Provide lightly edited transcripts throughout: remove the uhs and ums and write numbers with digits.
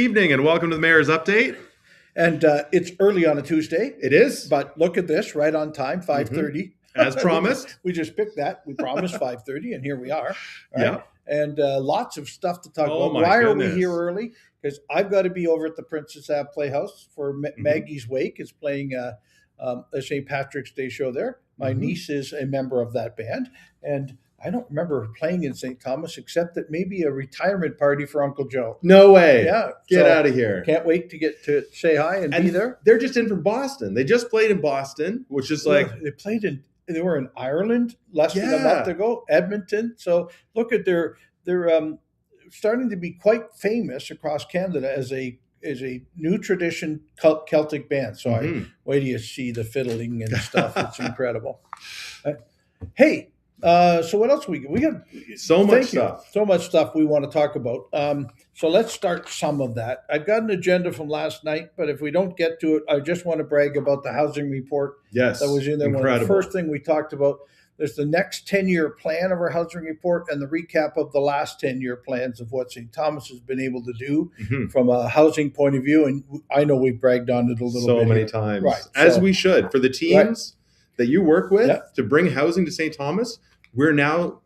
Evening and welcome to the Mayor's Update. And it's early on a Tuesday. It is. But look at this, right on time, 5:30. As promised. we just picked that. We promised 5:30, and here we are. Right? Yeah. And lots of stuff to talk about. My Why goodness. are we here early? Because I've got to be over at the Princess Ave Playhouse for Maggie's Wake. Is playing a St. Patrick's Day show there. My niece is a member of that band. And I don't remember her playing in St. Thomas, except that maybe a retirement party for Uncle Joe. No way. Yeah. Get out of here. Can't wait to get to say hi and be there. They're just in from Boston. They just played in Boston, which is like... They were in Ireland less than a month ago, Edmonton. So look at they're starting to be quite famous across Canada as a new tradition Celtic band. So I wait till you see the fiddling and stuff. It's incredible. Hey, so what else we got? So much stuff. So much stuff we want to talk about. So let's start some of that. I've got an agenda from last night, but if we don't get to it, I just want to brag about the housing report that was in there. Incredible. One of the first thing we talked about, there's the next 10-year plan of our housing report and the recap of the last 10-year plans of what St. Thomas has been able to do from a housing point of view. And I know we've bragged on it a little bit. So many times. Right. As we should. For the teams that you work with to bring housing to St. Thomas, we're now,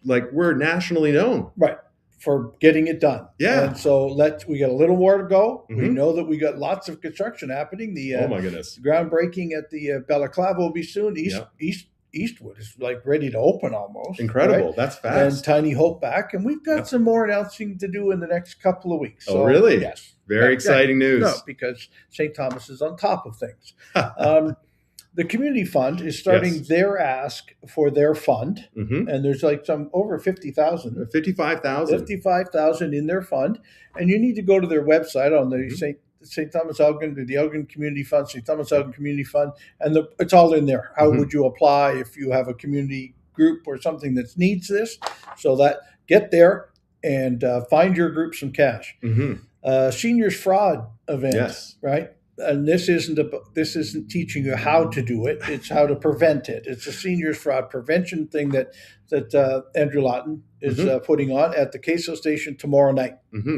we're nationally known. Right. For getting it done. Yeah. And so we got a little more to go. We know that we got lots of construction happening. Oh my goodness. Groundbreaking at the Balaclava will be soon. Eastwood is ready to open almost. Incredible. Right? That's fast. And Tiny Hope back. And we've got some more announcing to do in the next couple of weeks. So, really? Yes. Very exciting news. No, because St. Thomas is on top of things. The community fund is starting their ask for their fund, and there's some over 50,000. 55,000. 55,000 in their fund, and you need to go to their website on the St. Thomas Elgin, the Elgin Community Fund, St. Thomas Elgin Community Fund, and it's all in there. How would you apply if you have a community group or something that needs this? So that get there and find your group some cash. Seniors fraud event, right? And this isn't teaching you how to do it. It's how to prevent it. It's a seniors fraud prevention thing that Andrew Lawton is putting on at the Queso station tomorrow night.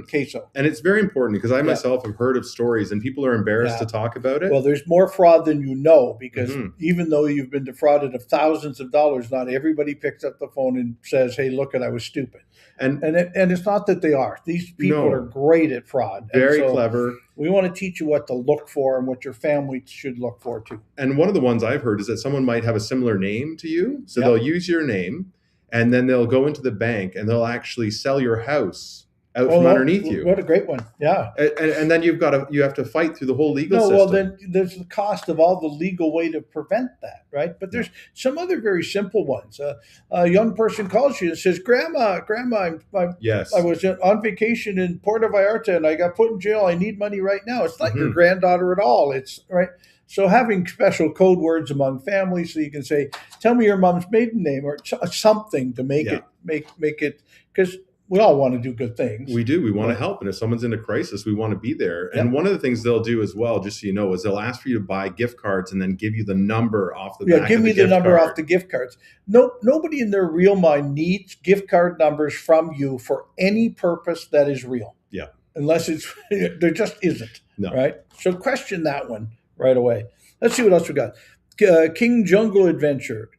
Queso. And it's very important because I myself have heard of stories and people are embarrassed to talk about it. Well, there's more fraud than you know because even though you've been defrauded of thousands of dollars, not everybody picks up the phone and says, "Hey, look, I was stupid." And it's not that they are. These people are great at fraud. Very clever. We want to teach you what to look for and what your family should look for too. And one of the ones I've heard is that someone might have a similar name to you. So they'll use your name and then they'll go into the bank and they'll actually sell your house out from underneath you. What a great one. Yeah. And then you have to fight through the whole legal system. Well, then there's the cost of all the legal way to prevent that, right? But there's some other very simple ones. A young person calls you and says, Grandma, I was on vacation in Puerto Vallarta and I got put in jail. I need money right now. It's not your granddaughter at all. It's right. So having special code words among families so you can say, tell me your mom's maiden name or something to make it, because we all want to do good things. We do. We want to help. And if someone's in a crisis, we want to be there. And one of the things they'll do as well, just so you know, is they'll ask for you to buy gift cards and then give you the number off the back of the gift card. Give me the number off the gift cards. Nobody in their real mind needs gift card numbers from you for any purpose that is real. Yeah. Unless there just isn't. No. Right? So question that one right away. Let's see what else we got. Kids Jungle Adventure,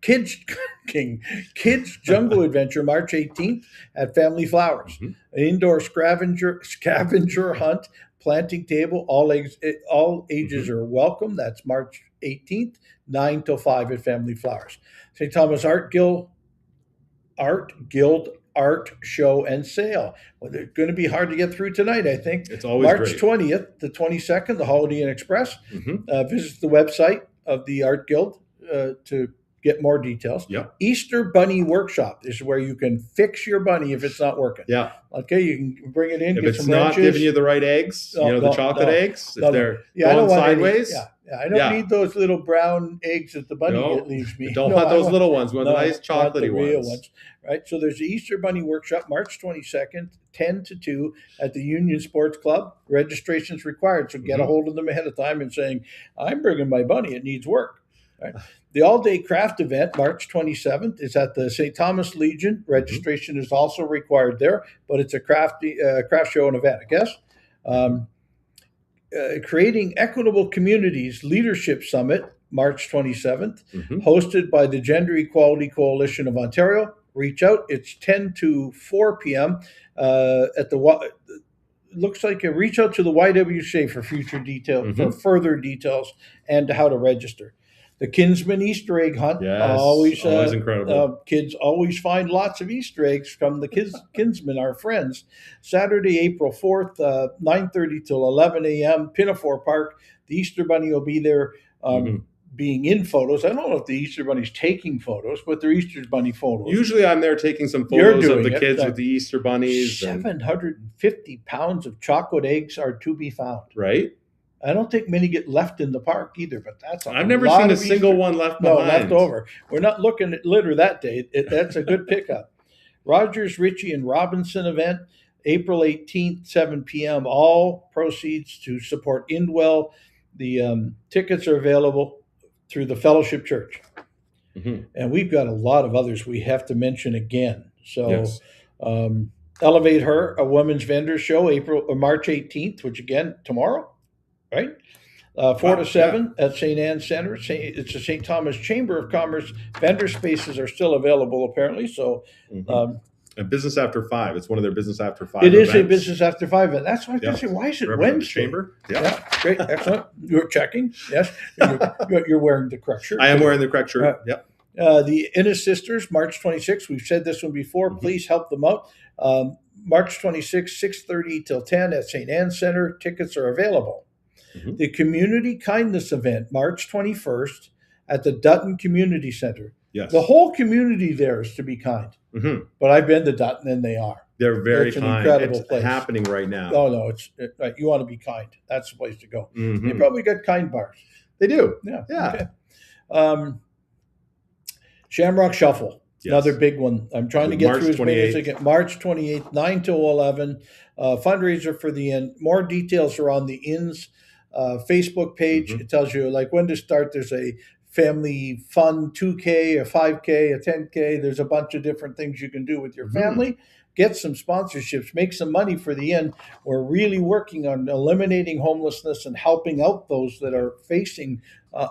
March 18th at Family Flowers. An indoor scavenger hunt, planting table. All ages are welcome. That's March 18th, 9 till 5 at Family Flowers. St. Thomas Art Guild Art Show and Sale. Well, they're going to be hard to get through tonight, I think. It's always March 20th, the 22nd, the Holiday Inn Express. Visit the website of the Art Guild to get more details. Easter Bunny Workshop is where you can fix your bunny if it's not working. Okay, you can bring it in. If it's not giving you the right eggs, the chocolate eggs, if they're going sideways. I don't need those little brown eggs that the bunny leaves me. Don't want those little ones. We want the nice chocolatey ones. Right. So there's the Easter Bunny Workshop, March 22nd, 10 to 2 at the Union Sports Club. Registration's required. So get a hold of them ahead of time and saying, I'm bringing my bunny. It needs work. Right. The all-day craft event, March 27th, is at the St. Thomas Legion. Registration is also required there, but it's a craft show and event, I guess. Creating Equitable Communities Leadership Summit, March 27th, hosted by the Gender Equality Coalition of Ontario. Reach out. It's 10 to 4 p.m. At the looks like reach out to the YWCA for future details, for further details, and how to register. The Kinsman Easter egg hunt, always incredible. Kids always find lots of Easter eggs from the Kinsmen, our friends. Saturday, April 4th, 9:30 till 11 a.m., Pinafore Park. The Easter Bunny will be there being in photos. I don't know if the Easter Bunny's taking photos, but they're Easter Bunny photos. Usually I'm there taking some photos of the kids with the Easter bunnies. 750 pounds of chocolate eggs are to be found. Right? I don't think many get left in the park either, but that's I've never seen a single one left behind. No, left over. We're not looking at litter that day. That's a good pickup. Rogers, Ritchie, and Robinson event, April 18th, 7 p.m. All proceeds to support Indwell. The tickets are available through the Fellowship Church. And we've got a lot of others we have to mention again. So Elevate Her, a women's vendor show, March 18th, which again, tomorrow. Right? 4 to 7 at St. Anne's Center. It's a St. Thomas Chamber of Commerce. Vendor spaces are still available, apparently. So, a Business After 5. It's one of their Business After 5 It events. Is a Business After 5 event. That's why I was why is it Wednesday? Chamber? Yeah, great, excellent. You're checking. Yes. You're wearing the correct shirt. I am wearing the correct shirt. The Innes Sisters, March 26th. We've said this one before. Please help them out. March 26th, 6:30 till 10 at St. Anne's Center. Tickets are available. The Community Kindness event, March 21st at the Dutton Community Center. Yes. The whole community there is to be kind. But I've been to Dutton and they are. They're very it's kind. An incredible it's place. Happening right now. Oh, no. You want to be kind. That's the place to go. They probably got kind bars. They do. Yeah. Okay. Shamrock Shuffle. Another big one. I'm trying to get March through as many as I 28th. can. March 28th, 9 to 11. Fundraiser for the Inn. More details are on the Inn's Facebook page. It tells you like when to start. There's a family fun 2K, a 5K, a 10K. There's a bunch of different things you can do with your family. Get some sponsorships, make some money for the Inn. We're really working on eliminating homelessness and helping out those that are facing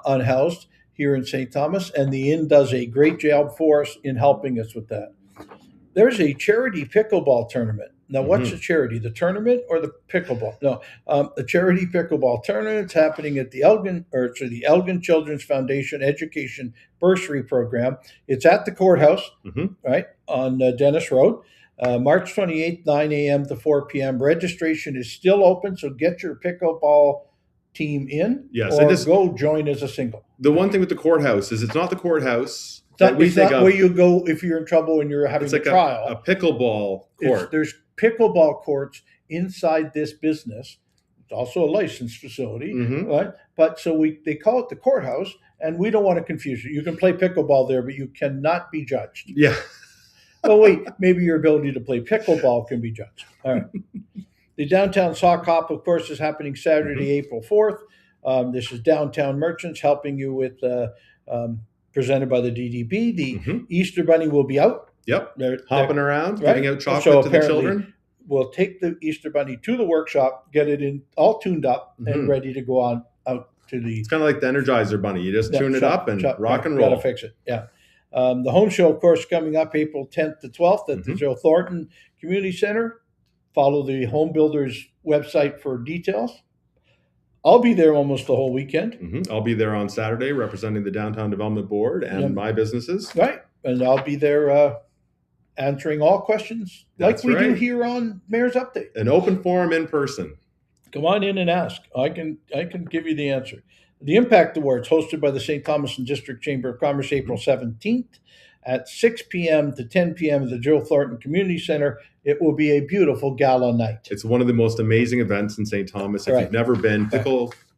unhoused here in St. Thomas. And the Inn does a great job for us in helping us with that. There's a charity pickleball tournament. Now, what's a charity? The tournament or the pickleball? No, the charity pickleball tournament is happening at the Elgin Children's Foundation Education Bursary Program. It's at the courthouse, right, on Dennis Road, March 28th, 9 a.m. to 4 p.m. Registration is still open, so get your pickleball team in or go join as a single. The one thing with the courthouse is it's not the courthouse. It's not where you go if you're in trouble and you're having a trial. A pickleball court. There's pickleball courts inside this business. It's also a licensed facility, right? But so they call it the courthouse, and we don't want to confuse you. You can play pickleball there, but you cannot be judged. Yeah. Oh wait, maybe your ability to play pickleball can be judged. All right. The Downtown Sock Hop, of course, is happening Saturday, April 4th. This is Downtown Merchants helping you with. Presented by the DDP. The Easter Bunny will be out. They're hopping around, giving out chocolate to the children. We'll take the Easter Bunny to the workshop, get it in all tuned up and ready to go on out to the. It's kind of like the Energizer Bunny. You just tune it up and rock and roll. Got to fix it. Yeah. The home show, of course, coming up April 10th to 12th at the Joe Thornton Community Center. Follow the Home Builders website for details. I'll be there almost the whole weekend. I'll be there on Saturday representing the Downtown Development Board and my businesses. Right. And I'll be there answering all questions like we do here on Mayor's Update. An open forum in person. Come on in and ask. I can give you the answer. The Impact Awards hosted by the St. Thomas and District Chamber of Commerce April 17th at 6 p.m. to 10 p.m. at the Joe Thornton Community Center. It will be a beautiful gala night. It's one of the most amazing events in St. Thomas. If you've never been, I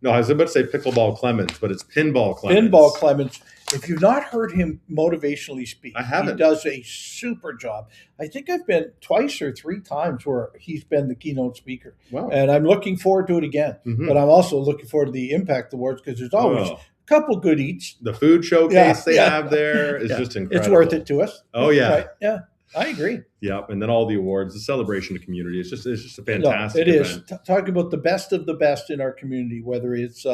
was about to say Pickleball Clemens, but it's Pinball Clemens. Pinball Clemens. If you've not heard him motivationally speak, I haven't. He does a super job. I think I've been twice or three times where he's been the keynote speaker. Wow. And I'm looking forward to it again. But I'm also looking forward to the Impact Awards because there's always a couple good eats. The food showcase they have there is just incredible. It's worth it to us. Oh, yeah. Right? Yeah. I agree. Yep. And then all the awards, the celebration of community. It's just a fantastic it is. event. Talking about the best of the best in our community, whether it's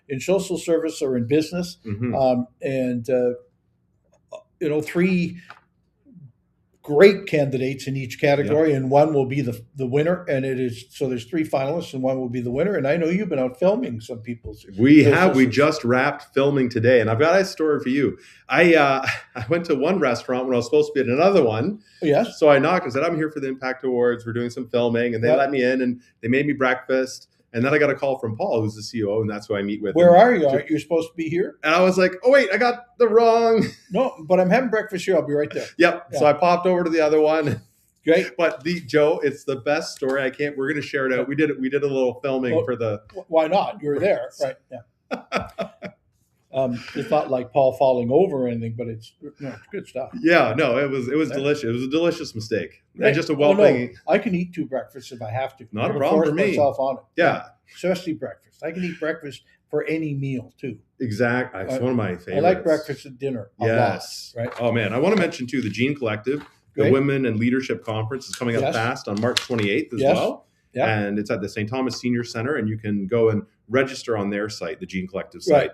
in social service or in business. And, you know, 3 great candidates in each category, and one will be the winner. And it is, so there's 3 finalists and one will be the winner. And I know you've been out filming some people's. We just wrapped filming today, and I've got a story for you. I went to one restaurant when I was supposed to be at another one. Yes. So I knocked and said, I'm here for the Impact Awards. We're doing some filming, and they let me in, and they made me breakfast. And then I got a call from Paul, who's the CEO, and that's who I meet with. Where are you? Aren't you supposed to be here? And I was like, oh, wait, I got the wrong. No, but I'm having breakfast here. I'll be right there. Yep. Yeah. So I popped over to the other one. Great. But Joe, it's the best story. We're going to share it out. We did a little filming for the. Why not? You're there. Right. Yeah. It's not like Paul falling over or anything, but it's good stuff. Yeah, no, it was delicious. It was a delicious mistake. Right. And just a well-being. I can eat 2 breakfasts if I have to. Not a problem for me. Myself on it. Yeah. Especially breakfast. I can eat breakfast for any meal too. Exactly. It's one of my favorites. I like breakfast and dinner a lot. Right. Oh man, I want to mention too the Gene Collective, the Women and Leadership Conference is coming up fast on March 28th as well. Yeah. And it's at the St. Thomas Senior Center, and you can go and register on their site, the Gene Collective site. Right.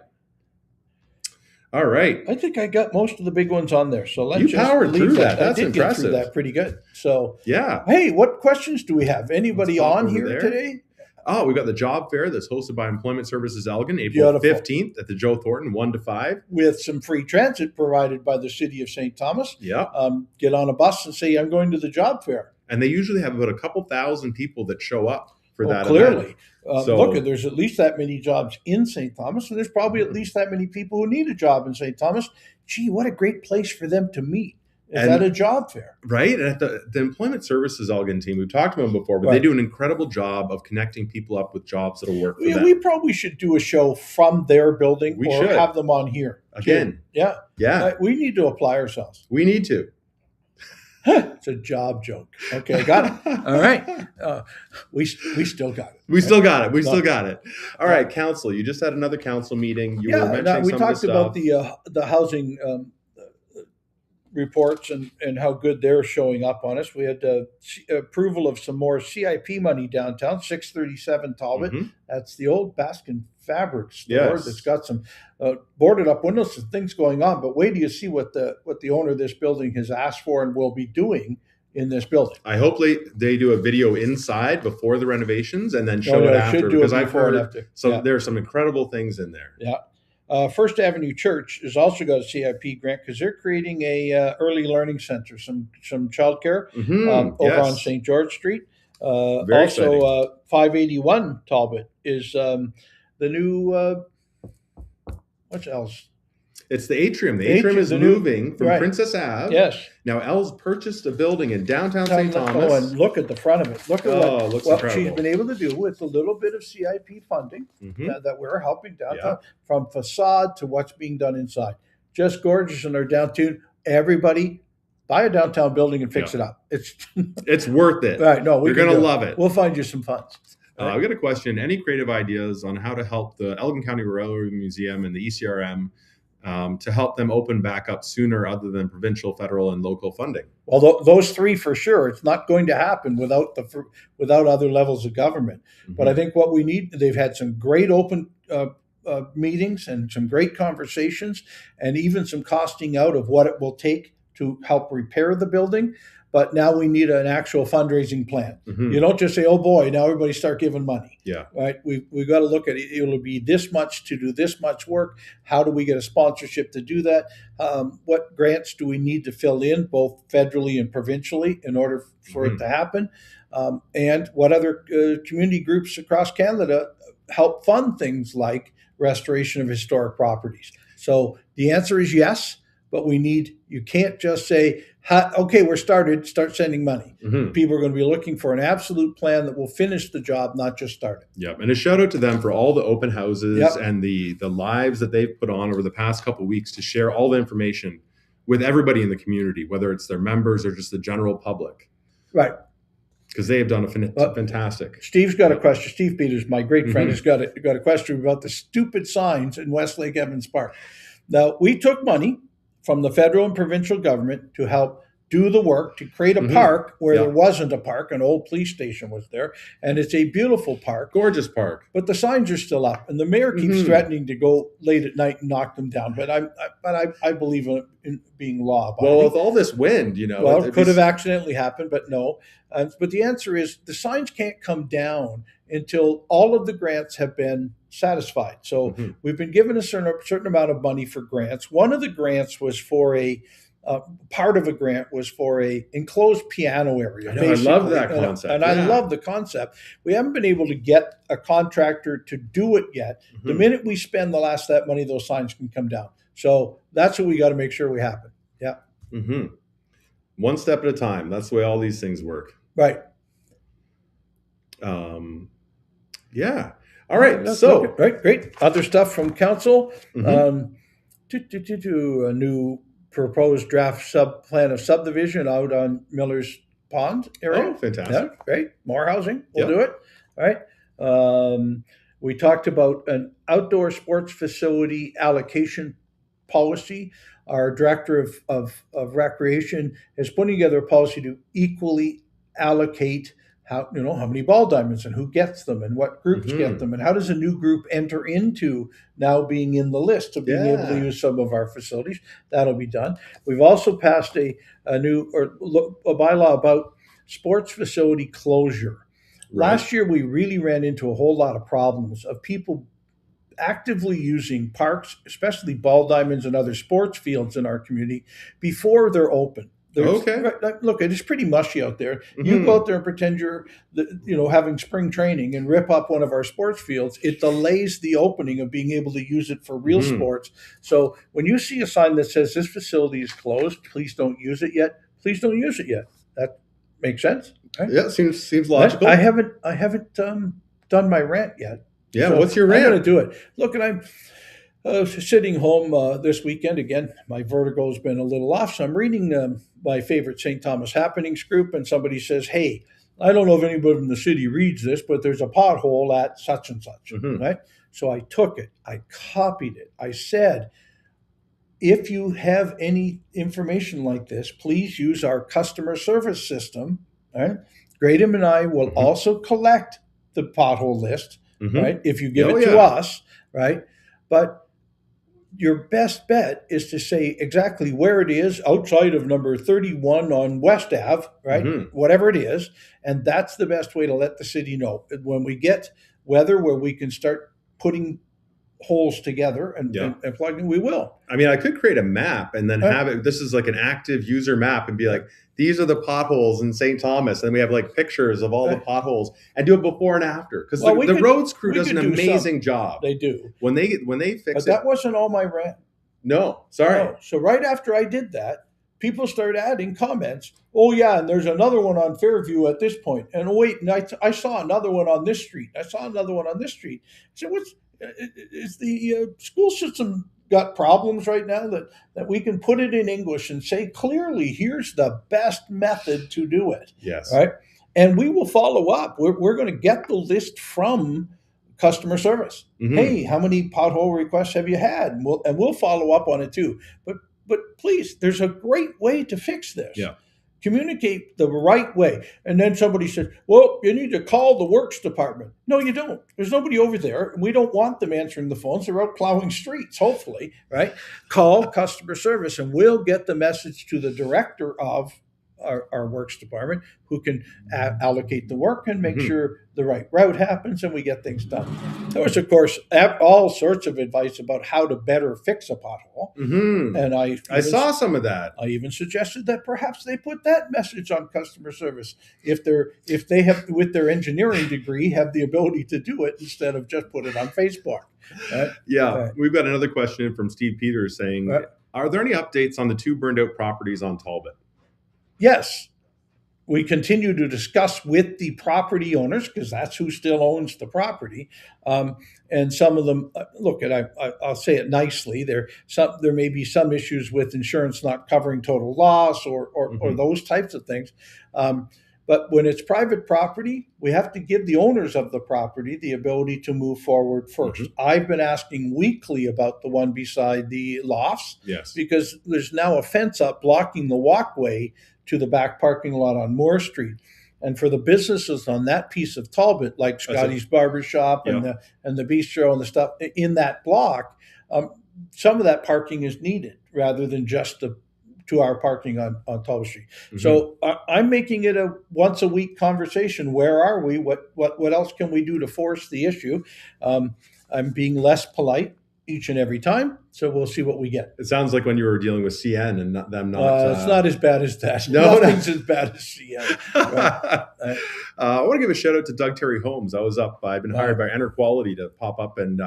All right. I think I got most of the big ones on there. So let's you powered through that. That's impressive. Get through that pretty good. So yeah. Hey, what questions do we have? Anybody on here today? Oh, we've got the job fair that's hosted by Employment Services Elgin, April 15th at the Joe Thornton, 1 to 5. With some free transit provided by the city of St. Thomas. Yeah. Get on a bus and say, I'm going to the job fair. And they usually have about a couple thousand people that show up for that clearly. Look, there's at least that many jobs in St. Thomas, and there's probably at least that many people who need a job in St. Thomas. Gee, what a great place for them to meet. Is that a job fair? Right. And at the Employment Services Elgin team, we've talked to them before, but they do an incredible job of connecting people up with jobs that'll work for them. We probably should do a show from their building have them on here. Again. Yeah. Yeah. We need to apply ourselves. We need to. It's a job joke. Okay, got it. All right. We still got it. We still got it. We still got it. All right, council. You just had another council meeting. You were mentioning we some talked of the about the housing reports and how good they're showing up on us. We had approval of some more CIP money downtown, 637 Talbot. Mm-hmm. That's the old Baskin Fabric store that's got some boarded up windows and things going on. But wait till you see what the owner of this building has asked for and will be doing in this building. I hope they do a video inside before the renovations and then show it after, because I've heard there's some incredible things in there. Yeah. First Avenue Church has also got a CIP grant because they're creating a early learning center, some childcare over on St. George Street. Also, 581 Talbot is the new. What's else? It's the atrium. The atrium is moving from Princess Ave. Yes. Now, Elle's purchased a building in downtown St. Thomas. Oh, and look at the front of it. Look at what she's been able to do with a little bit of CIP funding that we're helping downtown, from facade to what's being done inside. Just gorgeous in our downtown. Everybody, buy a downtown building and fix it up. It's worth it. Right? No, you're going to love it. We'll find you some funds. I've got a question. Any creative ideas on how to help the Elgin County Railroad Museum and the ECRM to help them open back up sooner, other than provincial, federal, and local funding? Well, those 3 for sure. It's not going to happen without other levels of government. Mm-hmm. But I think what we need, they've had some great open meetings and some great conversations, and even some costing out of what it will take to help repair the building. But now we need an actual fundraising plan. Mm-hmm. You don't just say, oh boy, now everybody start giving money. Yeah. Right. We've got to look at it. It'll be this much to do this much work. How do we get a sponsorship to do that? What grants do we need to fill in, both federally and provincially, in order for it to happen? And what other community groups across Canada help fund things like restoration of historic properties? So the answer is yes. But you can't just say, okay, start sending money. Mm-hmm. People are going to be looking for an absolute plan that will finish the job, not just start it. Yep. And a shout out to them for all the open houses and the lives that they've put on over the past couple of weeks to share all the information with everybody in the community, whether it's their members or just the general public. Right. Because they have done a fantastic. Steve's got a question. Steve Peters, my great friend, has got a question about the stupid signs in Westlake Evans Park. Now, we took money from the federal and provincial government to help do the work to create a park where there wasn't a park. An old police station was there, and it's a beautiful park. Gorgeous park. But the signs are still up, and the mayor keeps threatening to go late at night and knock them down. But I believe in being law-abiding. Well, with all this wind, Well, it could have accidentally happened, but no. But the answer is the signs can't come down until all of the grants have been satisfied. So we've been given a certain amount of money for grants. One of the grants was for part of a grant was for a enclosed piano area. I love that concept. And I love the concept. We haven't been able to get a contractor to do it yet. The minute we spend the last of that money, those signs can come down. So that's what we got to make sure we happen. Yeah. One step at a time. That's the way all these things work. Right. Yeah. All right. So right, great. Other stuff from council. A new proposed draft plan of subdivision out on Miller's Pond area. Oh, fantastic. Yeah, great. More housing. We'll do it. All right. We talked about an outdoor sports facility allocation policy. Our director of recreation is putting together a policy to equally allocate how many ball diamonds and who gets them and what groups get them and how does a new group enter into now being in the list of being able to use some of our facilities. That'll be done. We've also passed a bylaw about sports facility closure. Right. Last year, we really ran into a whole lot of problems of people actively using parks, especially ball diamonds and other sports fields in our community before they're open. Look, it is pretty mushy out there. You go out there and pretend you're, having spring training and rip up one of our sports fields. It delays the opening of being able to use it for real sports. So when you see a sign that says this facility is closed, please don't use it yet. Please don't use it yet. That makes sense. Right? Yeah, seems logical. I haven't done my rant yet. Yeah, so what's your rant? I'm going to do it. Look, and I'm sitting home this weekend. Again, my vertigo's been a little off, so I'm reading my favorite St. Thomas Happenings group, and somebody says, hey, I don't know if anybody in the city reads this, but there's a pothole at such and such, right? So I took it. I copied it. I said, if you have any information like this, please use our customer service system, right? Grayden and I will also collect the pothole list, right? If you give it to us, right? But your best bet is to say exactly where it is outside of number 31 on West Ave, right? Whatever it is. And that's the best way to let the city know. When we get weather where we can start putting holes together and plugging, we will. I mean, I could create a map and then have it, this is like an active user map and be like, these are the potholes in St. Thomas. And we have like pictures of all the potholes and do it before and after. Because the roads crew does an amazing job. They do. When they fix it. But that wasn't all my rant. No, sorry. No. So right after I did that, people started adding comments. Oh yeah, and there's another one on Fairview at this point. And wait, and I saw another one on this street. I saw another one on this street. So is the school system got problems right now that we can put it in English and say clearly, here's the best method to do it. Yes. Right. And we will follow up. We're going to get the list from customer service. Hey, how many pothole requests have you had? And we'll follow up on it too. But please, there's a great way to fix this. Yeah. Communicate the right way. And then somebody says, well, you need to call the works department. No, you don't. There's nobody over there. We don't want them answering the phones. They're out plowing streets, hopefully, right? Call customer service and we'll get the message to the director of our works department who can allocate the work and make sure the right route happens and we get things done. There was, of course, all sorts of advice about how to better fix a pothole. And I saw some of that. I even suggested that perhaps they put that message on customer service if they have, with their engineering degree, have the ability to do it instead of just put it on Facebook. We've got another question from Steve Peters saying, are there any updates on the 2 burned out properties on Talbot? Yes, we continue to discuss with the property owners because that's who still owns the property. And some of them, look, and I'll say it nicely, there may be some issues with insurance not covering total loss or those types of things. But when it's private property, we have to give the owners of the property the ability to move forward first. Mm-hmm. I've been asking weekly about the one beside the lofts, yes, because there's now a fence up blocking the walkway to the back parking lot on Moore Street. And for the businesses on that piece of Talbot, like Scotty's Barbershop and the bistro and the stuff in that block, some of that parking is needed rather than just the 2-hour parking on Talbot Street. Mm-hmm. So I'm making it a once a week conversation. Where are we? What else can we do to force the issue? I'm being less polite each and every time, so we'll see what we get. It sounds like when you were dealing with CN and them not. It's not as bad as that. Nothing's as bad as CN. Right? I want to give a shout out to Doug Terry Holmes. I've been hired by Enter Quality to pop up and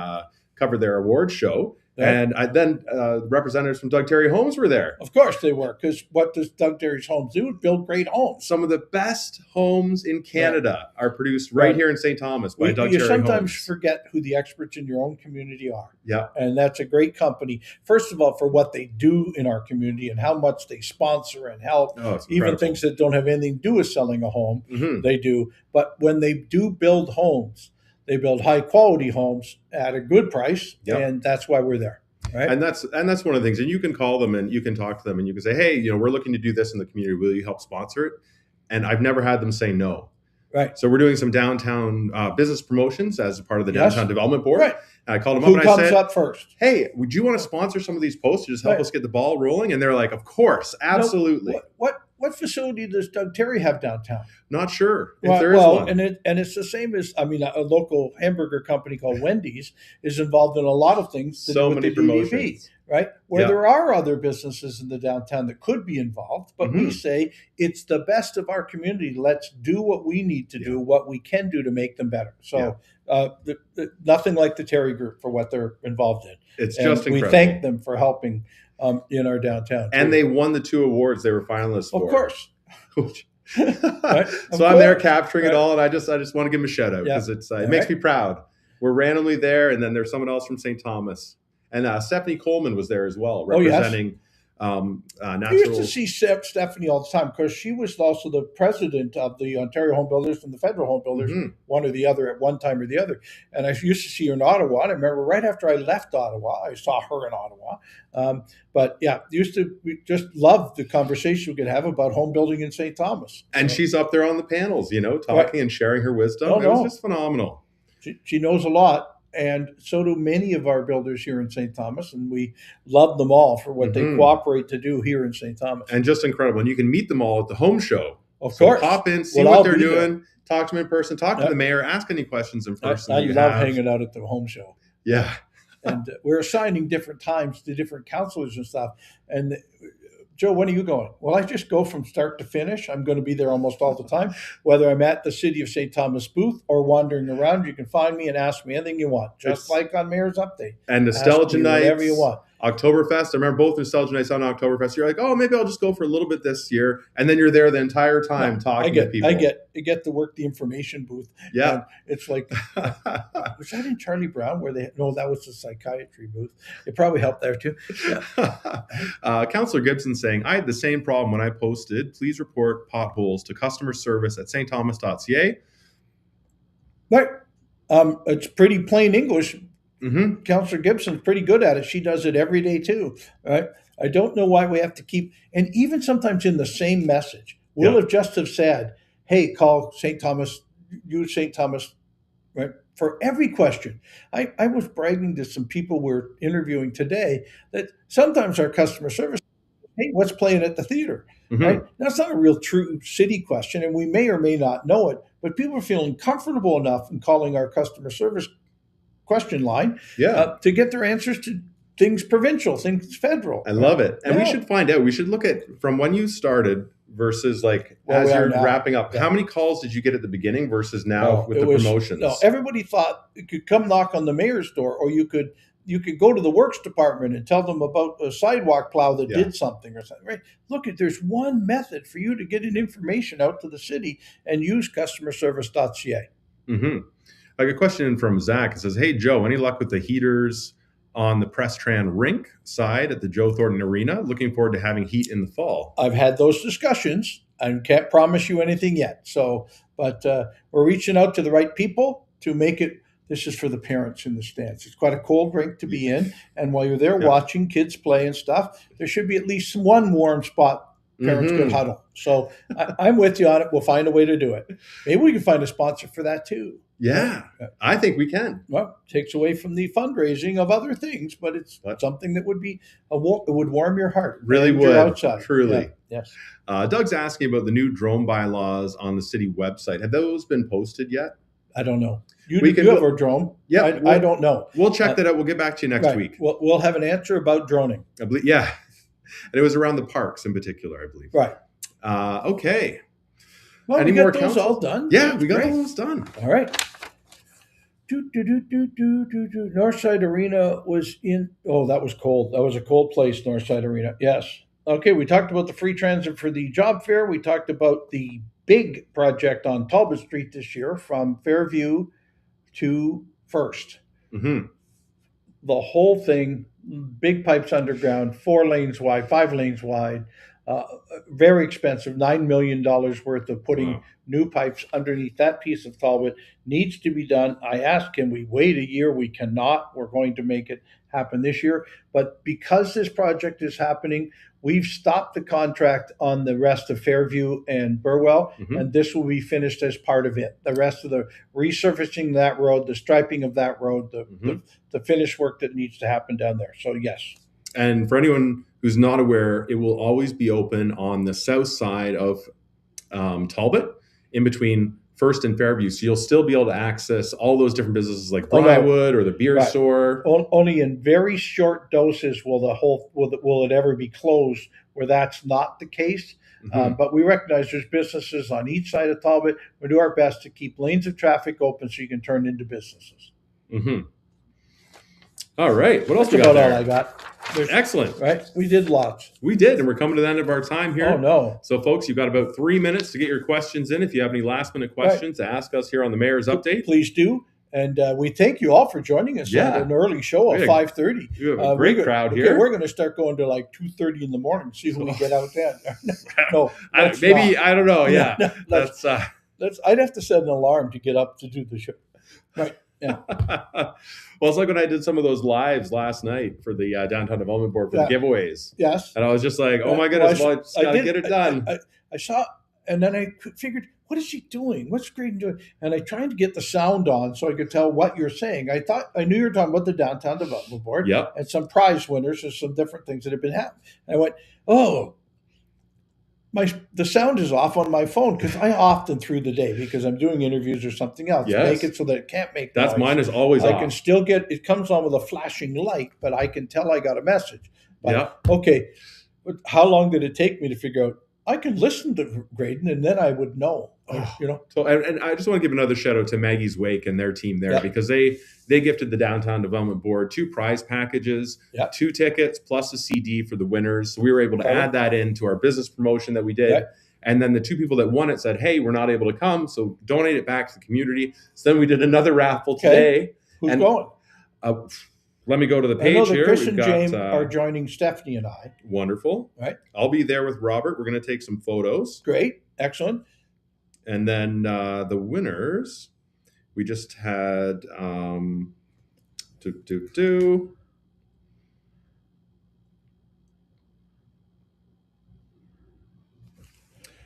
cover their awards show. And then representatives from Doug Terry Homes were there. Of course they were, because what does Doug Terry's Homes do? Build great homes. Some of the best homes in Canada are produced right here in St. Thomas by Doug Terry Homes. You sometimes forget who the experts in your own community are. Yeah. And that's a great company, first of all, for what they do in our community and how much they sponsor and help. Even things that don't have anything to do with selling a home, they do. But when they do build homes, they build high quality homes at a good price, and that's why we're there. Right? And that's one of the things. And you can call them and you can talk to them and you can say, hey, we're looking to do this in the community. Will you help sponsor it? And I've never had them say no. Right. So we're doing some downtown business promotions as a part of the downtown development board. Right. And I called them up and I said, who comes up first? Hey, would you want to sponsor some of these posts to just help us get the ball rolling? And they're like, of course, absolutely. What facility does Doug Terry have downtown? Not sure if there is one. And it's the same as, a local hamburger company called Wendy's is involved in a lot of things to do with the DDB, right? Where there are other businesses in the downtown that could be involved, but we say it's the best of our community. Let's do what we need to do, what we can do to make them better. So nothing like the Terry Group for what they're involved in. It's just incredible. We thank them for helping in our downtown. And they won the 2 awards they were finalists for. Of course. So I'm there capturing it all, and I just want to give them a shout out because it makes me proud. We're randomly there, and then there's someone else from St. Thomas. And Stephanie Coleman was there as well, representing natural. I used to see Stephanie all the time because she was also the president of the Ontario Home Builders and the Federal Home Builders, one or the other at one time or the other. And I used to see her in Ottawa. And I remember right after I left Ottawa, I saw her in Ottawa. We just loved the conversation we could have about home building in St. Thomas. And she's up there on the panels, talking and sharing her wisdom. It was just phenomenal. She knows a lot. And so do many of our builders here in St. Thomas, and we love them all for what they cooperate to do here in St. Thomas. And just incredible. And you can meet them all at the home show. Of course. Pop in, see what they're doing, talk to them in person, talk to the mayor, ask any questions in person. I love hanging out at the home show. Yeah. And we're assigning different times to different counselors and stuff. And Joe, when are you going? Well, I just go from start to finish. I'm going to be there almost all the time. Whether I'm at the City of St. Thomas booth or wandering around, you can find me and ask me anything you want, just like on Mayor's Update. And Nostalgia Nights, whatever you want. Oktoberfest. I remember both Nostalgia Nights on Oktoberfest. You're like, oh, maybe I'll just go for a little bit this year. And then you're there the entire time talking to people. I get to work the information booth. Yeah. And it's like, was that in Charlie Brown where no, that was the psychiatry booth. It probably helped there too. Yeah. Councillor Gibson saying, I had the same problem when I posted, please report potholes to customer service at stthomas.ca. Right. It's pretty plain English. Councillor Gibson's pretty good at it. She does it every day too, right? I don't know why we have to keep, and even sometimes in the same message, we'll have said, hey, call St. Thomas, use St. Thomas, right? For every question. I was bragging to some people we're interviewing today that sometimes our customer service, hey, what's playing at the theater, right? That's not a real true city question, and we may or may not know it, but people are feeling comfortable enough in calling our customer service question line to get their answers to things provincial, things federal. I love it. And we should find out, we should look at from when you started versus as you're wrapping up, how many calls did you get at the beginning versus now with the promotions? No, everybody thought you could come knock on the mayor's door, or you could go to the works department and tell them about a sidewalk plow that did something or something, right? Look, there's one method for you to get information out to the city, and use customerservice.ca. I got a question from Zach. It says, hey, Joe, any luck with the heaters on the Prestran rink side at the Joe Thornton Arena? Looking forward to having heat in the fall. I've had those discussions. I can't promise you anything yet. So, but we're reaching out to the right people to make it. This is for the parents in the stands. It's quite a cold rink to be in, and while you're there watching kids play and stuff, there should be at least one warm spot parents could huddle. So I'm with you on it. We'll find a way to do it. Maybe we can find a sponsor for that too. Yeah, I think we can. Well, it takes away from the fundraising of other things, but it's something that would be it would warm your heart. Really would. Outside. Truly. Yeah. Yes. Doug's asking about the new drone bylaws on the city website. Have those been posted yet? I don't know. You have a drone. Yeah, I don't know. We'll check that out. We'll get back to you next week. We'll have an answer about droning. I believe, yeah. And it was around the parks in particular, I believe. Right. Okay. Well, Any we got more those all done. Yeah, we got those done. All right. Northside Arena was in. Oh, that was cold. That was a cold place, Northside Arena. Yes. Okay, we talked about the free transit for the job fair. We talked about the big project on Talbot Street this year from Fairview to First. Mm-hmm. The whole thing, big pipes underground, 4 lanes wide, 5 lanes wide, very expensive, $9 million worth of putting new pipes underneath that piece of Talbot needs to be done. I asked, can we wait a year? We cannot. We're going to make it happen this year. But because this project is happening, we've stopped the contract on the rest of Fairview and Burwell, and this will be finished as part of it. The rest of the resurfacing that road, the striping of that road, the finish work that needs to happen down there. So, yes. And for anyone who's not aware, it will always be open on the south side of Talbot, in between First and Fairview. So you'll still be able to access all those different businesses like Briarwood or the beer store. Only in very short doses will it ever be closed where that's not the case. But we recognize there's businesses on each side of Talbot. We do our best to keep lanes of traffic open so you can turn into businesses. All right. What else That's we got about there? all I got. Excellent. Right? We did lots. We did, and we're coming to the end of our time here. Oh, no. So, folks, you've got about 3 minutes to get your questions in. If you have any last-minute questions to ask us here on the Mayor's Update. Please do. And we thank you all for joining us on an early show at 5:30. We have a great crowd here. We're going to start going to like 2:30 in the morning, see who we get out then. Maybe, I don't know. Yeah. I'd have to set an alarm to get up to do the show. Right. Yeah. Well, it's like when I did some of those lives last night for the Downtown Development Board for the giveaways. Yes. And I was just like, oh my goodness, I just got to get it done. I saw, and then I figured, what is he doing? What's Grayden doing? And I tried to get the sound on so I could tell what you're saying. I knew you were talking about the Downtown Development Board and some prize winners and some different things that have been happening. And I went, oh, the sound is off on my phone because I often through the day, because I'm doing interviews or something else, make it so that it can't make noise. That's mine is always off. I can still it comes on with a flashing light, but I can tell I got a message. But, okay, but how long did it take me to figure out I can listen to Grayden and then I would know, So, and I just want to give another shout out to Maggie's Wake and their team there because they gifted the Downtown Development Board 2 prize packages, 2 tickets plus a CD for the winners. So we were able to add that into our business promotion that we did. And then the 2 people that won it said, hey, we're not able to come, so donate it back to the community. So then we did another raffle today. Who's going? Let me go to the page I know that here. Chris and James are joining Stephanie and I. Wonderful. Right. I'll be there with Robert. We're going to take some photos. Great. Excellent. And then the winners, we just had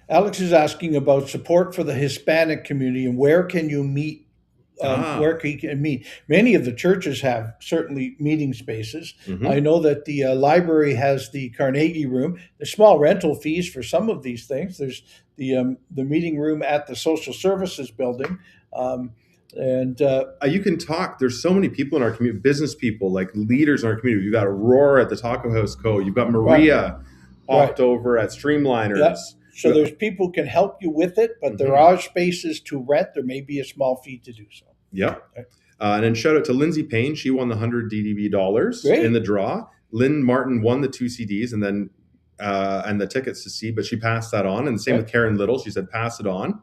Alex is asking about support for the Hispanic community and where can you meet? Where he can meet. Many of the churches have certainly meeting spaces. I know that the library has the Carnegie Room. There's small rental fees for some of these things. There's the meeting room at the Social Services Building. You can talk. There's so many people in our community, business people, like leaders in our community. You've got Aurora at the Taco House Co. You've got Maria hopped over at Streamliners. Yep. So there's people can help you with it, but there are spaces to rent. There may be a small fee to do so. Yeah. And then shout out to Lindsey Payne. She won the $100 DDB in the draw. Lynn Martin won the 2 CDs and then and the tickets to see, but she passed that on. And the same with Karen Little. She said, pass it on.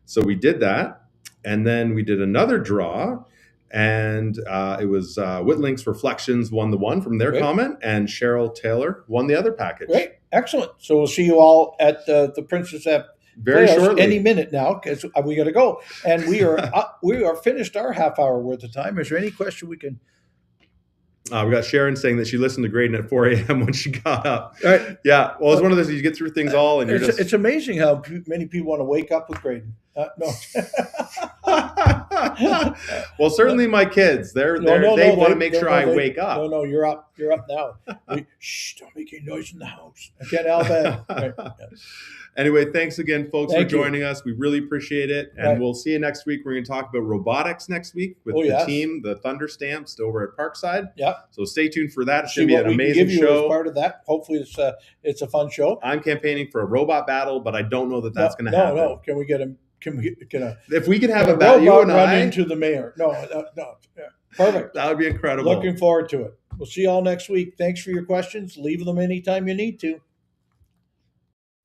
So we did that. And then we did another draw. And it was Whitlink's Reflections won the one from their comment. And Cheryl Taylor won the other package. Great. Excellent. So we'll see you all at the Princess very shortly, any minute now, because we got to go, and we are finished our half hour worth of time. Is there any question we can? We got Sharon saying that she listened to Grayden at 4 a.m. when she got up. Right. Yeah. Well, it's one of those, you get through things all, and it's amazing how many people want to wake up with Grayden. No. Well, certainly my kids. They want to make sure I wake up. No, you're up. You're up now. Shh! Don't make any noise in the house. I can't help it. Right. Yeah. Anyway, thanks again, folks, for joining us. We really appreciate it. And we'll see you next week. We're going to talk about robotics next week with the team, the Thunder Stamps over at Parkside. Yeah. So stay tuned for that. It's going to be an amazing show. As part of that. Hopefully it's a fun show. I'm campaigning for a robot battle, but I don't know that that's going to happen. No. Can we get a if we could have a battle, you and run into the mayor? No. Yeah. Perfect. That would be incredible. Looking forward to it. We'll see you all next week. Thanks for your questions. Leave them anytime you need to.